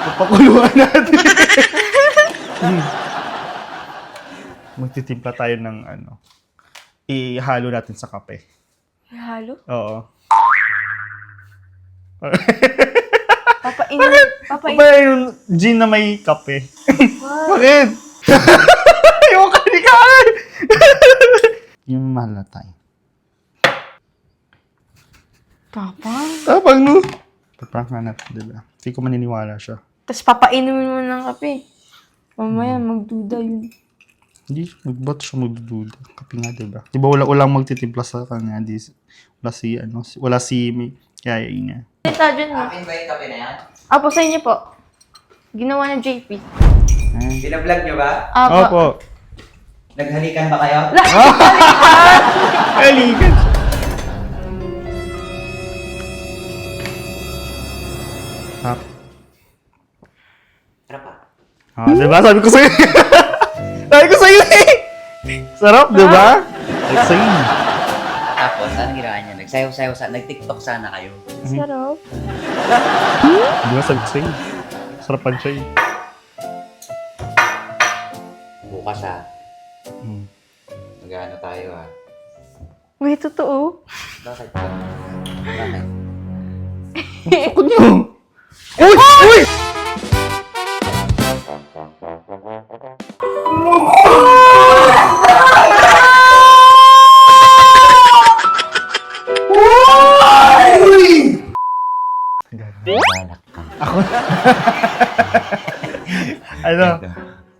Papakuluan natin. Magtitimpla tayo ng ano. Ihalo natin sa kape. Halo? Oo. Papainin. Ba yung gin na may kape? Bakit? Yung kanikain! Yung mahal na tayo. Tapang no? Paprank na natin, diba? Hindi ko maniniwala siya. Tapos papainumin mo ng kape. Mamaya, magduda yun. Hindi, ba't siya magdududa? Kape nga, diba? Diba walang magtitimpla sa kanya? Wala si May. Kaya yun nga. Ito, dyan mo. Akin ba yung kape na yan? Apo, sa inyo po. Ginawa ng JP. Binablog nyo ba? Apo. Opo. Naghalikan ba kayo? Kalikan siya. Hap. Tara pa. Diba? Sabi ko sa'yo. Sabi ko sa'yo eh. Sarap, diba? Sabi ko sa'yo. Tapos, anong ginawa niya? Nagsayaw-sayaw nag-TikTok sana kayo. Sarap. Diba? Sabi ko sa'yo. Sarapan siya eh. Bukas mag-ano tayo Uy, totoo. Bakit? Bakit? Ako niyo. Uy! Uy! Balak ka. Ako. Ano?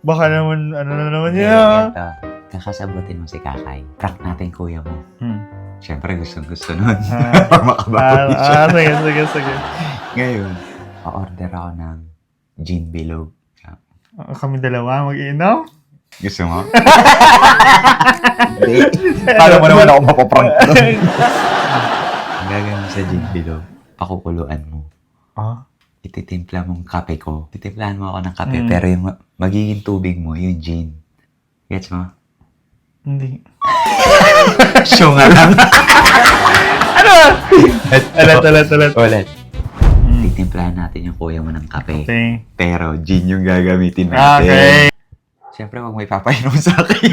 Baka naman, ano na naman yan? Ito. Kakasabutin mo si Kakay. Prank natin kuya mo. Hmm. Siyempre gustong-gusto nun. Para makabawi siya. Sige. Ngayon, pa-order ako ng gin bilog. Kami dalawa mag-iinom? Gusto mo? Hindi. Paano mo naman ako mapaprank ko? Ang gagawin mo sa gin bilog, pakukuluan mo. Ah? Ititimpla mong kape ko. Titimplahan mo ako ng kape, pero yung magiging tubig mo, yung gin. Gets mo? Hindi. Show nga lang. Ano? Alat. Ulit. Titimplahan natin yung kuya mo ng kape. Okay. Pero gin yung gagamitin natin. Okay. Siyempre, huwag may papainom sa akin.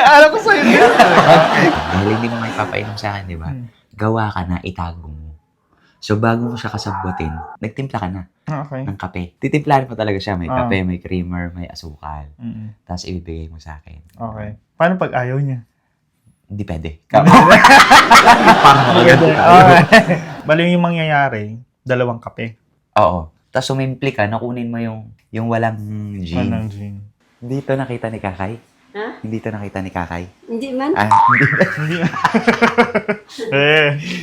Alam ko sa'yo yun. Dahil hindi mo may papainom sa akin, di ba? Gawa ka na, itago mo. So, bago mo siya kasabutin, nagtimpla ka na Okay. ng kape. Titimplahan mo talaga siya. May kape, may creamer, may asukal. Tapos, ibibigay mo sa akin. Okay. Paano pag ayaw niya? Hindi pwede. Parang maganda tayo. Okay. Bali yung mangyayari, 2 kape. Oo. Tapos, sumimpli ka, nakunin mo yung walang gin. Walang gin. Hindi ito nakita ni Kakay. Ha? Hindi ito nakita ni Kakay. Hindi man. Hindi. Hindi.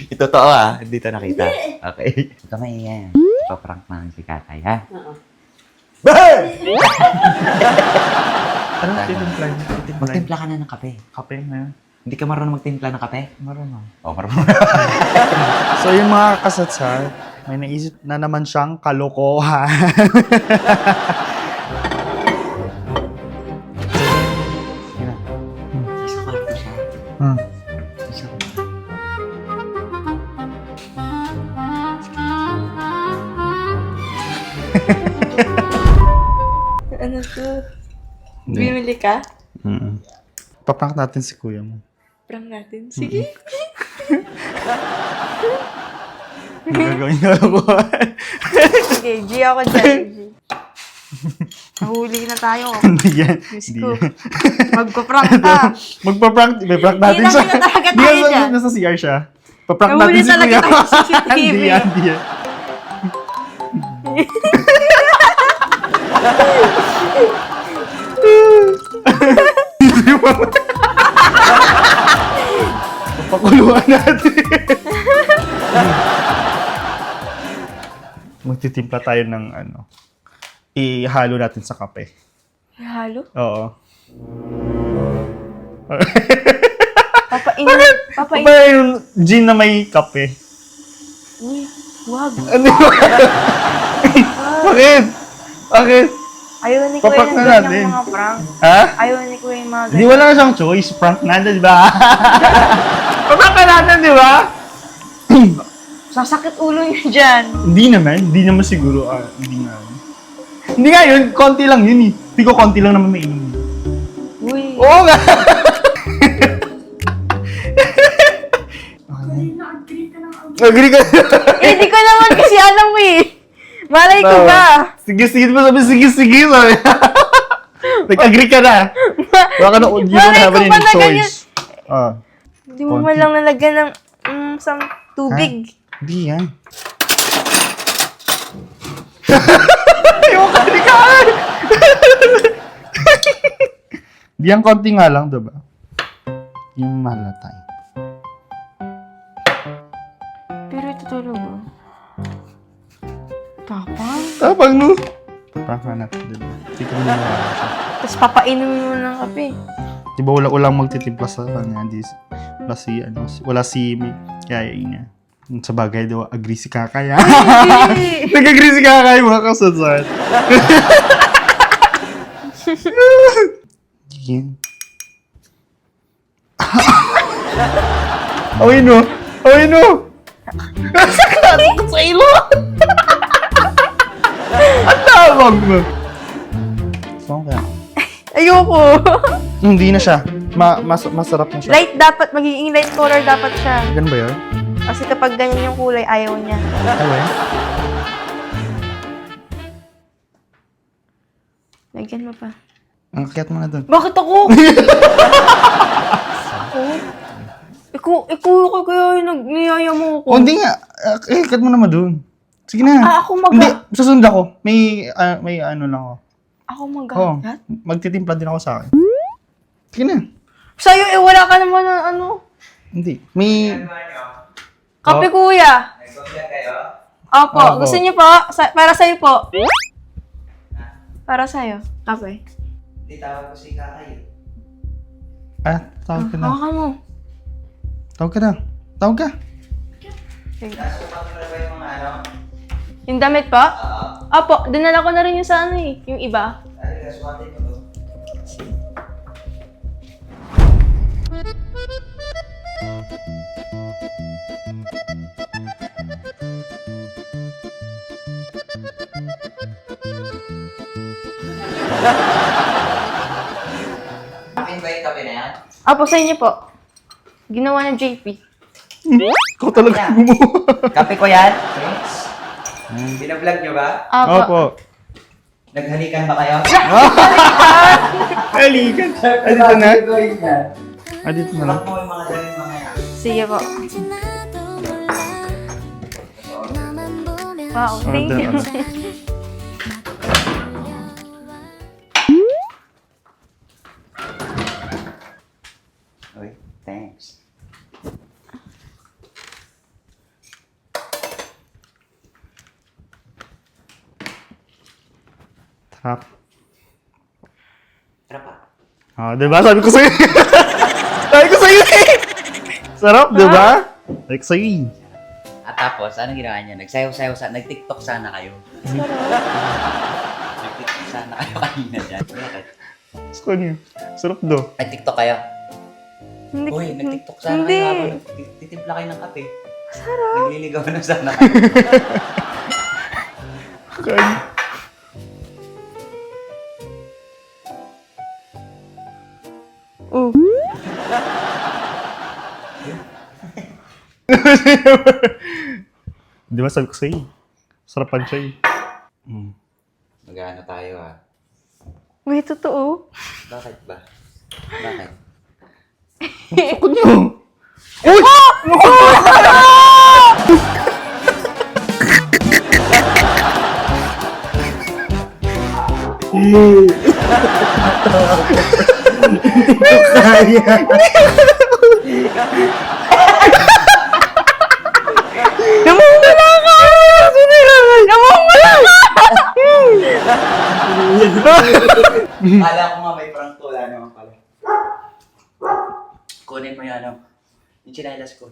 Ito totoo hindi ito nakita. Okay. Ito may yan. Paprank namin si Kakay, ha? Oo. Ano titimpla niya? Magtimpla ka na ng kape. Kape na. Hindi ka marunong magtimpla ng kape? Marunong. Oo, marunong. So yung mga kasatsat, may naisip na naman siyang kalokohan. Sa kwarto siya. Sa Ano to? Bimili ka? Paprank natin si kuya mo. Prank natin. Sige. Ang gagawin niya kalokohan. Sige, G ako dyan. G. Nahuli na tayo. Hindi yan. Diyos Hindi ko. yan. Magpa-prank ka. Magpa-prank. May prank natin Hindi siya. lang talaga Hindi tayo yan, dyan. nasa CR siya. Paprank Nahuli natin si talaga kuya. tayo sa CCTV. Hindi yan. Hindi yan. Papakuluan natin. Magtitimpla tayo ng ano. Ihalo natin sa kape. Halo? Oo. Papainin. Ba yung gin na may kape? Uy, wag. Ano ba? Bakit? Bakit? Ayaw ni Kuya Paprank ng na ganyang natin. mga prank. Ha? Ayaw ni Kuya yung mga Hindi, wala na siyang choice. Prank na, di ba? Paprank ka natin, di ba? Sasakit ulo niya dyan. Hindi naman siguro. Hindi nga. Hindi nga yun, konti lang yun eh. Hindi ko konti lang naman may inom. Uy. Oo nga! Agree ka Eh, di ko naman kasi alam eh. Malay ko ba? Sige, sabi, sige, sabi. Nag-agree ka na. Baka na, you don't have any choice. Hindi mo man lang nalagyan ng some tubig. Hindi yan. Ayoko, hindi ka! Di ang konti nga lang, diba? Yung mahal na tayo. Pero ito talaga. Tapang. Tapang, no? Prank na natin, diba? Hindi ko na siya. Tapos papainumin mo ng kape. Diba walang magtitimpla sa kanya, wala si Kaya niya. Sa bagay daw, agree si Kakay. Hindi. Nag-agree si Kakay, mga kasasad. Yan. Away no! Saklat ko sa ilo! Ang tawag mo! Saan kaya? Ayoko. Hindi na siya. Masarap na siya. Light dapat, magiging light color dapat siya. Ganun ba yun? Kasi kapag ganyan yung kulay, ayaw niya. Away? Lagyan mo pa. Ang kakit mo na dun. Bakit ako? Ikaw kaya yung niyaya mo ako. O, hindi nga. Kakit mo naman dun. Sige na. Ako Hindi, susund ako. May ano lang ako. Ako Oo. maghahat? Magtitimpla din ako sa akin. Sige na. Sa'yo eh, wala ka naman ng ano. Hindi. May... Kape kuya. Opo, Opo. gusto niyo po? Para sa'yo po. Para sa'yo. Kape. Hindi, tawag ko si Kakay. Tawag ka na. Hawakan mo. Tawag ka na. Tawag ka. Nasukat mo na ba yung mga ano? Yung damit po? Opo, dinala ko na rin yung sa ano eh. Yung iba. Ay, nasukatin mo to. Akin ba yung kape na yan? Opo, sa inyo po. Ginawa ng JP. Ikaw talaga gumawa. Kape ko yan? Thanks. Binablog nyo ba? Opo. Opo. Naghalikan ba kayo? Halikan. Dito na. Dito na lang. Tulak mo yung mga daling mga yan. Sige po. Wow, thank you. Uy, thanks. Sarap. Tara pa. Diba? Sabi ko sa'yo. Sabi ko sa'yo eh. Sarap, diba? Sabi ko sa'yo eh. At tapos, anong ginawa niya? Nagsayaw-sayaw nag-TikTok sana kayo. Nag-TikTok sana kayo kanina dyan. Bakit? Gusto ko niya. Sarap do. Ay, TikTok kayo. Hindi. Uy, nag-TikTok sana Hindi. kayo habang titimpla kayo ng kape. Sarap. Nagliligaw na sana kayo. Kaya. Oh. Di ba sabi ko sa'yo? Sarapan siya eh. Mag-ano tayo ah. Wait, totoo? Bakit ba? Bakit? Gusto ko niyo. Uy! Kaya. Namumula ka! Namumula ka! Kala ko nga may prank to, wala naman pala. Kunin mo yung ano, yung chinelas ko.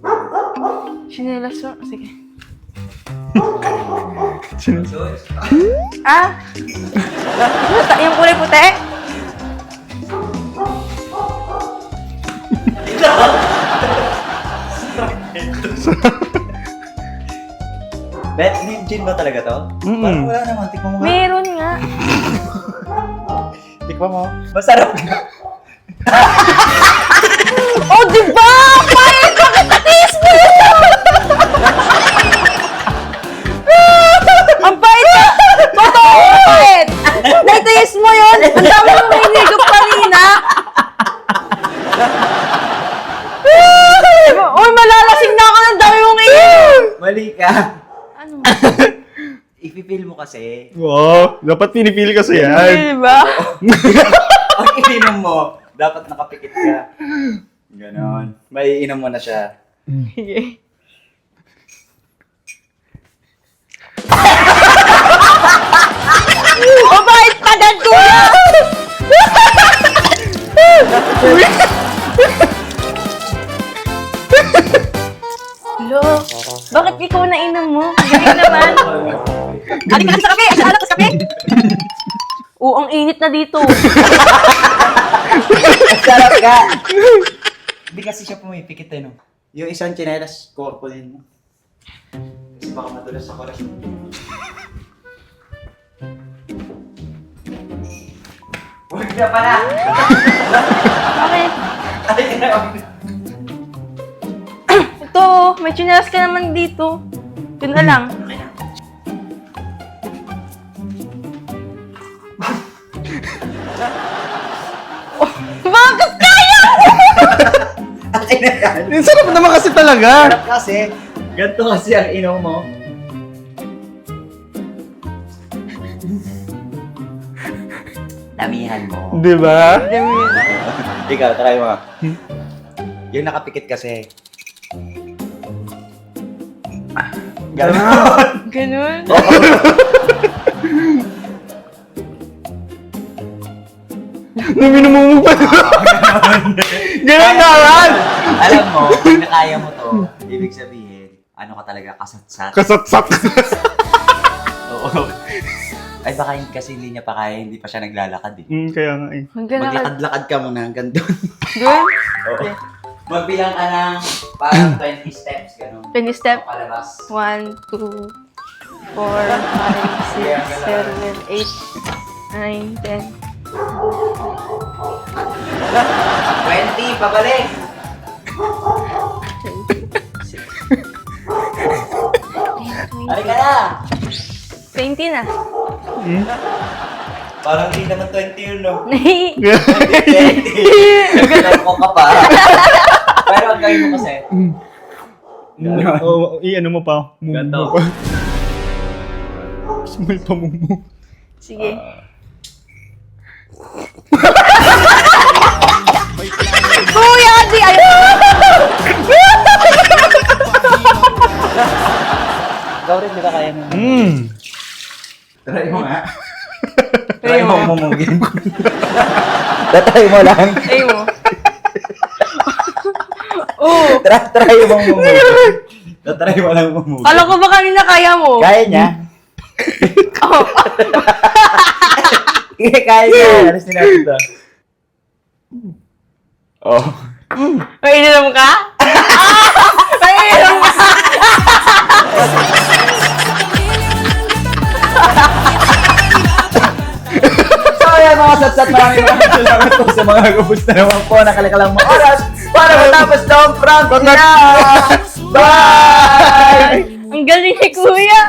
Sinelas mo? Sige. Ah? Yung kulay puti? Bet, gin ba talaga to? Mm-mm. Parang wala naman. Tikman mo nga. Meron nga. Tikman mo. Masarap ka. Oh, di ba? Pait! Bakit natis mo ito? Ang pait na! Totoo, ang pait! Naitaste mo yun? Ang dami mong hinigop kanina! Uy, malalasing na ako ng dami mong iyon! Mali ka. Ano? Ipipil mo kasi. Wow, dapat pinipili kasi yan. Di ba? Pag ininom mo, dapat nakapikit ka. Ganon. May inom mo na siya. Sige. Oh, bakit pagad ko yan? Lo, bakit ikaw na inam mo? Galing naman. Halika na sa kape! Asa alam sa kape? Oo, ang init na dito. Sarap ka! Hindi kasi siya pumipikit eh, no? Yung isang tsinelas, kukurkulin mo. Kasi baka madulas sa kolasyon. Huwag na pala! Bakit? Ay, Ito, may chinelas ka naman dito. Yun na lang. Oh, bakit kaya? Ay na yan! Ang sarap naman kasi talaga. Sarap kasi. Ganito kasi ang inom mo. Damihan mo. Di ba? Ikaw, try mo. Yung nakapikit kasi. Ganon. Ganun. Naminumumog pa. Ganun naman. Alam mo, kung nakaya mo to, ibig sabihin, ano ka talaga, kasatsat. Kasatsat. Oo. Ay baka kasi hindi niya pa kaya, hindi pa siya naglalakad eh. Kaya nga eh. Maglakad-lakad ka muna hanggang doon. Doon? Oo. Magbilang ka ng parang 20 steps, gano'n. 20 step. Palabas. 1, 2, 4, 5, 6, 7, 8, 9, 10. 20, pabalik! 20, Halika na! 20 na. Parang hindi naman 20 yun, no? Nahi. 20! Nagkako ka pa. Pero ang gawin mo kasi, Oh, i-ano mo pa. Ganto. Mumu pa. May pamumu. Sige. Kuya, di ayaw! ikaw rin, di ba kaya mo? Try mo nga. Try mo. mamugin. Try mo lang. Ay mo. Oo. Try mo mamugin. Try mo lang mamugin. Kala ko ba kanina kaya mo? Kaya niya? Oh. Kaya niya. Alas natin to. Oh. May ininom ka? May ininom ka? So ayan mga satsat, maraming salamat po sa mga gubos na naman po. Nakalikalang mga oras para matapos na ang prank na! Bye! Ang galing ni Kuya.